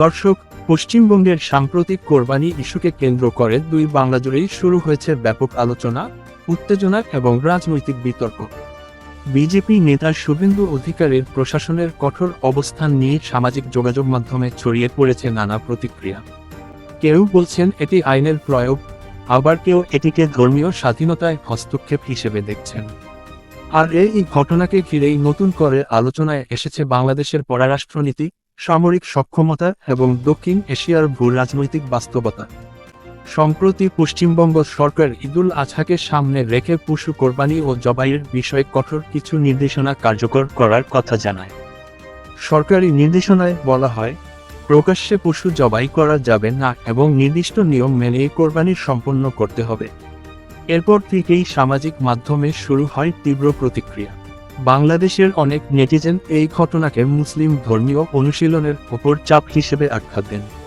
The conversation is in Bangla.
দর্শক, পশ্চিমবঙ্গের সাম্প্রতিক কোরবানি ইস্যুকে কেন্দ্র করে দুই বাংলা জুড়েই শুরু হয়েছে ব্যাপক আলোচনা, উত্তেজনা এবং রাজনৈতিক বিতর্ক। বিজেপি নেতা শুভেন্দু অধিকারীর প্রশাসনের কঠোর অবস্থান নিয়ে সামাজিক যোগাযোগ মাধ্যমে ছড়িয়ে পড়েছে নানা প্রতিক্রিয়া। কেউ বলছেন এটি আইনের প্রয়োগ, আবার কেউ এটিকে ধর্মীয় স্বাধীনতায় হস্তক্ষেপ হিসেবে দেখছেন। আর এই ঘটনাকে ঘিরেই নতুন করে আলোচনায় এসেছে বাংলাদেশের পররাষ্ট্রনীতি, সামরিক সক্ষমতা এবং দক্ষিণ এশিয়ার ভূ-রাজনৈতিক বাস্তবতা। সম্প্রতি পশ্চিমবঙ্গ সরকার ঈদুল আজহাকে সামনে রেখে পশু কোরবানি ও জবাইয়ের বিষয়ে কঠোর কিছু নির্দেশনা কার্যকর করার কথা জানায়। সরকারি নির্দেশনায় বলা হয়, প্রকাশ্যে পশু জবাই করা যাবে না এবং নির্দিষ্ট নিয়ম মেনে কোরবানি সম্পন্ন করতে হবে। এরপর থেকেই সামাজিক মাধ্যমে শুরু হয় তীব্র প্রতিক্রিয়া। বাংলাদেশের অনেক নেটিজেন এই ঘটনাকে মুসলিম ধর্মীয় অনুশীলনের ওপর চাপ হিসেবে আখ্যা দেন।